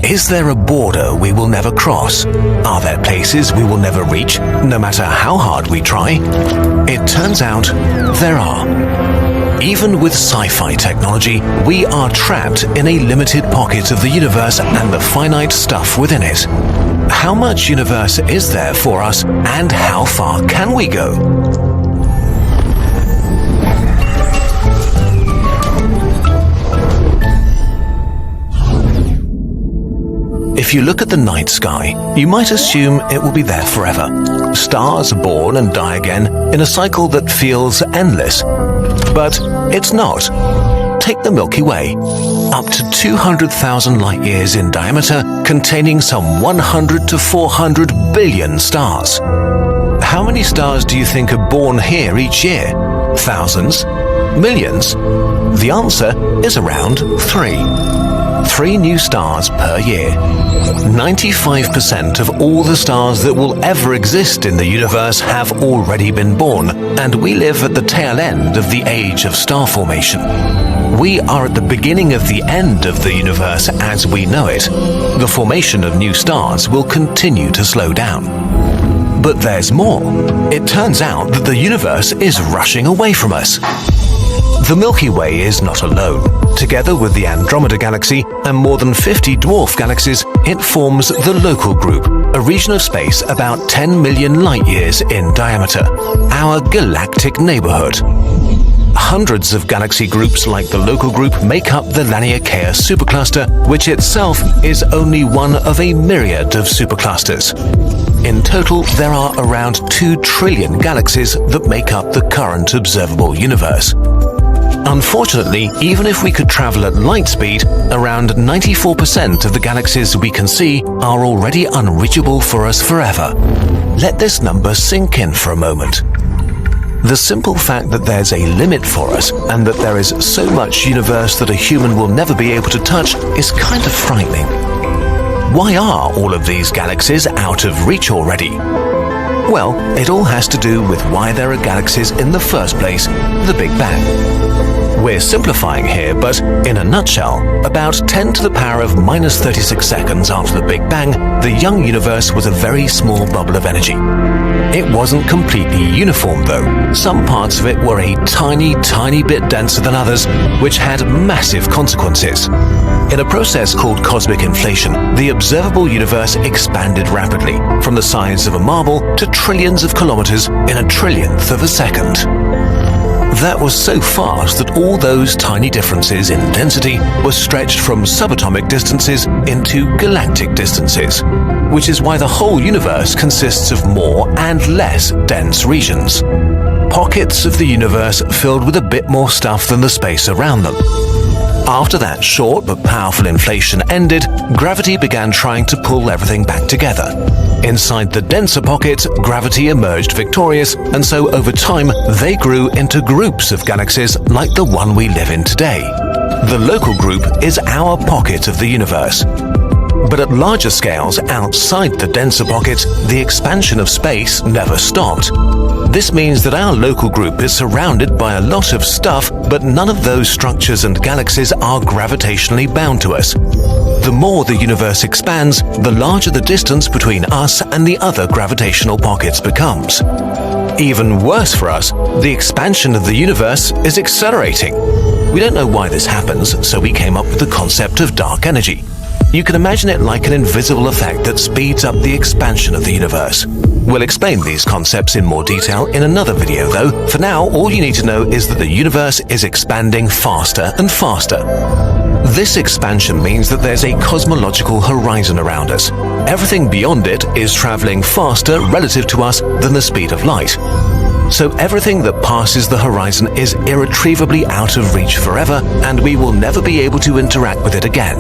Is there a border we will never cross? Are there places we will never reach, no matter how hard we try? It turns out there are. Even with sci-fi technology, we are trapped in a limited pocket of the universe and the finite stuff within it. How much universe is there for us, and how far can we go? If you look at the night sky, you might assume it will be there forever. Stars are born and die again in a cycle that feels endless. But it's not. Take the Milky Way, up to 200,000 light years in diameter, containing some 100 to 400 billion stars. How many stars do you think are born here each year? Thousands? Millions? The answer is around 3. 3 new stars per year. 95% of all the stars that will ever exist in the universe have already been born, and we live at the tail end of the age of star formation. We are at the beginning of the end of the universe as we know it. The formation of new stars will continue to slow down. But there's more. It turns out that the universe is rushing away from us. The Milky Way is not alone. Together with the Andromeda Galaxy and more than 50 dwarf galaxies, it forms the Local Group, a region of space about 10 million light-years in diameter, our galactic neighborhood. Hundreds of galaxy groups like the Local Group make up the Laniakea supercluster, which itself is only one of a myriad of superclusters. In total, there are around 2 trillion galaxies that make up the current observable universe. Unfortunately, even if we could travel at light speed, around 94% of the galaxies we can see are already unreachable for us forever. Let this number sink in for a moment. The simple fact that there's a limit for us and that there is so much universe that a human will never be able to touch is kind of frightening. Why are all of these galaxies out of reach already? Well, it all has to do with why there are galaxies in the first place, the Big Bang. We're simplifying here, but in a nutshell, about 10 to the power of minus 36 seconds after the Big Bang, the young universe was a very small bubble of energy. It wasn't completely uniform though. Some parts of it were a tiny bit denser than others, which had massive consequences. In a process called cosmic inflation, the observable universe expanded rapidly, from the size of a marble to trillions of kilometers in a trillionth of a second. That was so fast that all those tiny differences in density were stretched from subatomic distances into galactic distances, which is why the whole universe consists of more and less dense regions. Pockets of the universe filled with a bit more stuff than the space around them. After that short but powerful inflation ended, gravity began trying to pull everything back together. Inside the denser pocket, gravity emerged victorious, and so over time, they grew into groups of galaxies like the one we live in today. The Local Group is our pocket of the universe. But at larger scales outside the denser pocket, the expansion of space never stopped. This means that our Local Group is surrounded by a lot of stuff, but none of those structures and galaxies are gravitationally bound to us. The more the universe expands, the larger the distance between us and the other gravitational pockets becomes. Even worse for us, the expansion of the universe is accelerating. We don't know why this happens, so we came up with the concept of dark energy. You can imagine it like an invisible effect that speeds up the expansion of the universe. We'll explain these concepts in more detail in another video though. For now, all you need to know is that the universe is expanding faster and faster. This expansion means that there's a cosmological horizon around us. Everything beyond it is traveling faster relative to us than the speed of light. So everything that passes the horizon is irretrievably out of reach forever, and we will never be able to interact with it again.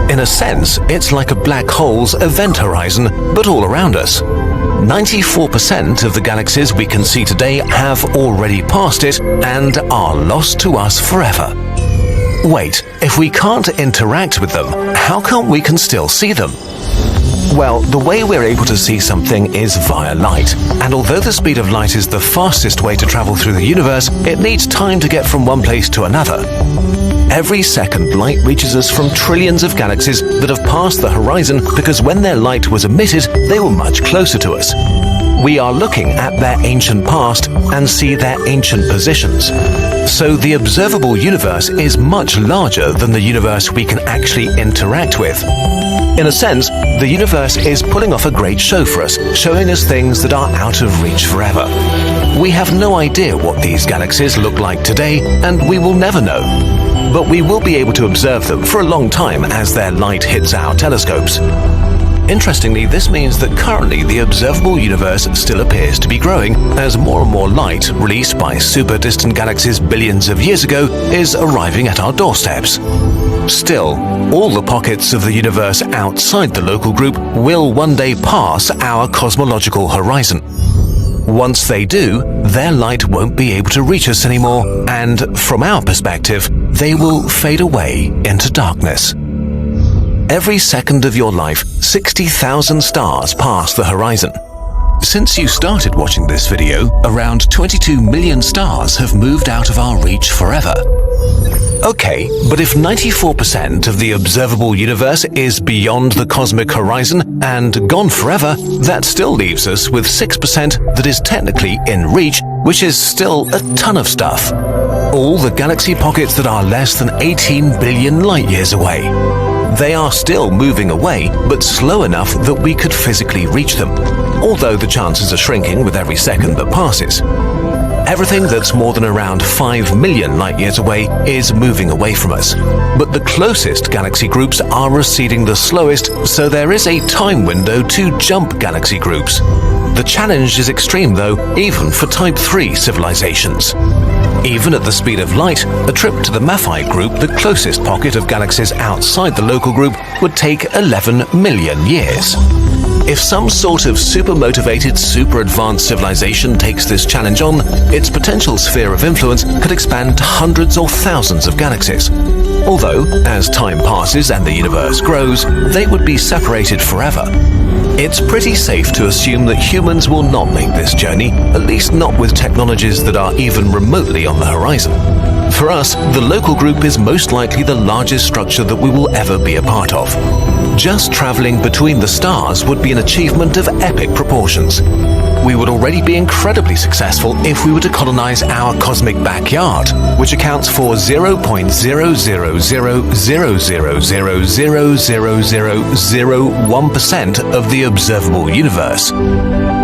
In a sense, it's like a black hole's event horizon, but all around us. 94% of the galaxies we can see today have already passed it and are lost to us forever. Wait, if we can't interact with them, how come we can still see them? Well, the way we're able to see something is via light, and although the speed of light is the fastest way to travel through the universe, it needs time to get from one place to another. Every second, light reaches us from trillions of galaxies that have passed the horizon because when their light was emitted, they were much closer to us. We are looking at their ancient past and see their ancient positions. So the observable universe is much larger than the universe we can actually interact with. In a sense, the universe is pulling off a great show for us, showing us things that are out of reach forever. We have no idea what these galaxies look like today, and we will never know. But we will be able to observe them for a long time as their light hits our telescopes. Interestingly, this means that currently the observable universe still appears to be growing as more and more light released by super distant galaxies billions of years ago is arriving at our doorsteps. Still, all the pockets of the universe outside the local group will one day pass our cosmological horizon. Once they do, their light won't be able to reach us anymore, and from our perspective, they will fade away into darkness. Every second of your life, 60,000 stars pass the horizon. Since you started watching this video, around 22 million stars have moved out of our reach forever. Okay, but if 94% of the observable universe is beyond the cosmic horizon and gone forever, that still leaves us with 6% that is technically in reach, which is still a ton of stuff. All the galaxy pockets that are less than 18 billion light years away. They are still moving away, but slow enough that we could physically reach them, although the chances are shrinking with every second that passes. Everything that's more than around 5 million light years away is moving away from us, but the closest galaxy groups are receding the slowest, so there is a time window to jump galaxy groups. The challenge is extreme though, even for Type 3 civilizations. Even at the speed of light, a trip to the Maphite group, the closest pocket of galaxies outside the local group, would take 11 million years. If some sort of super-motivated, super-advanced civilization takes this challenge on, its potential sphere of influence could expand to hundreds or thousands of galaxies. Although, as time passes and the universe grows, they would be separated forever. It's pretty safe to assume that humans will not make this journey, at least not with technologies that are even remotely on the horizon. For us, the local group is most likely the largest structure that we will ever be a part of. Just traveling between the stars would be an achievement of epic proportions. We would already be incredibly successful if we were to colonize our cosmic backyard, which accounts for 0.00000000001% of the observable universe.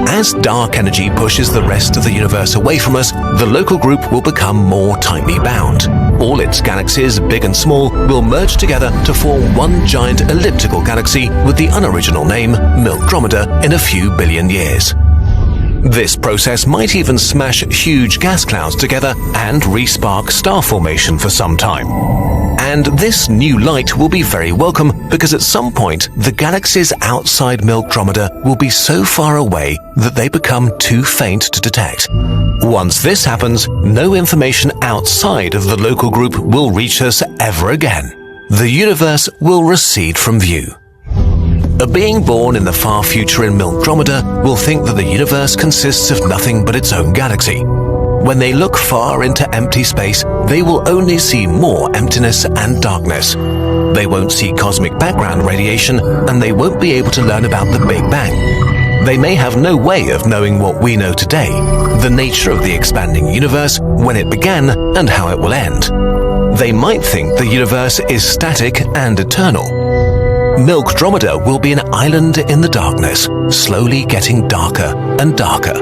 As dark energy pushes the rest of the universe away from us, the local group will become more tightly bound. All its galaxies, big and small, will merge together to form one giant elliptical galaxy with the unoriginal name Milkdromeda in a few billion years. This process might even smash huge gas clouds together and re-spark star formation for some time. And this new light will be very welcome because at some point the galaxies outside Milkdromeda will be so far away that they become too faint to detect. Once this happens, no information outside of the local group will reach us ever again. The universe will recede from view. A being born in the far future in Milkdromeda will think that the universe consists of nothing but its own galaxy. When they look far into empty space, they will only see more emptiness and darkness. They won't see cosmic background radiation, and they won't be able to learn about the Big Bang. They may have no way of knowing what we know today, the nature of the expanding universe, when it began, and how it will end. They might think the universe is static and eternal. Milkdromeda will be an island in the darkness, slowly getting darker and darker.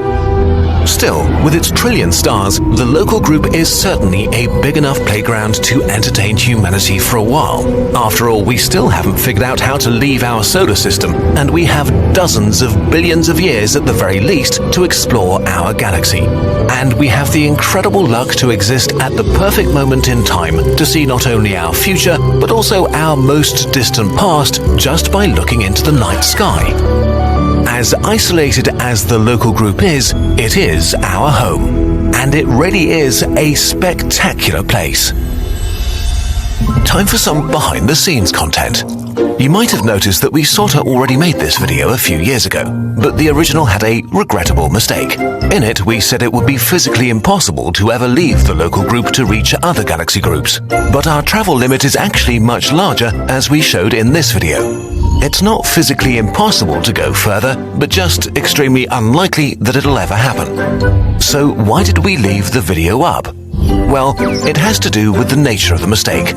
Still, with its trillion stars, the local group is certainly a big enough playground to entertain humanity for a while. After all, we still haven't figured out how to leave our solar system, and we have dozens of billions of years at the very least to explore our galaxy. And we have the incredible luck to exist at the perfect moment in time to see not only our future, but also our most distant past just by looking into the night sky. As isolated as the local group is, it is our home. And it really is a spectacular place. Time for some behind-the-scenes content. You might have noticed that we sorta already made this video a few years ago, but the original had a regrettable mistake. In it, we said it would be physically impossible to ever leave the local group to reach other galaxy groups. But our travel limit is actually much larger, as we showed in this video. It's not physically impossible to go further, but just extremely unlikely that it'll ever happen. So why did we leave the video up? Well, it has to do with the nature of the mistake.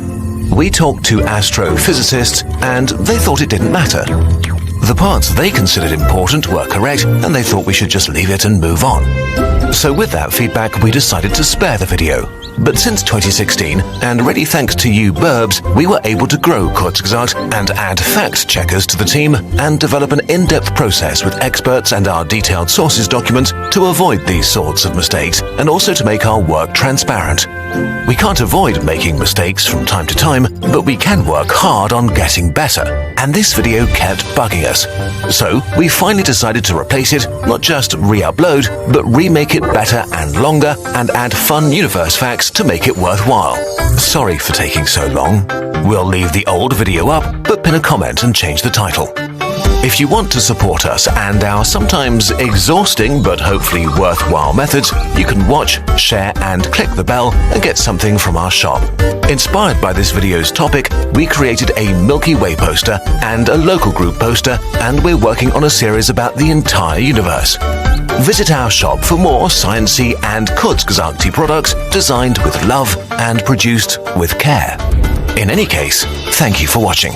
We talked to astrophysicists, and they thought it didn't matter. The parts they considered important were correct, and they thought we should just leave it and move on. So with that feedback, we decided to spare the video. But since 2016, and really thanks to you burbs, we were able to grow Kurzgesagt and add fact checkers to the team and develop an in-depth process with experts and our detailed sources document to avoid these sorts of mistakes and also to make our work transparent. We can't avoid making mistakes from time to time, but we can work hard on getting better. And this video kept bugging us. So we finally decided to replace it, not just re-upload, but remake it better and longer and add fun universe facts to make it worthwhile. Sorry for taking so long. We'll leave the old video up, but pin a comment and change the title. If you want to support us and our sometimes exhausting but hopefully worthwhile methods, you can watch, share and click the bell and get something from our shop. Inspired by this video's topic, we created a Milky Way poster and a local group poster, and we're working on a series about the entire universe. Visit our shop for more sciencey and Kurzgesagte products designed with love and produced with care. In any case, thank you for watching.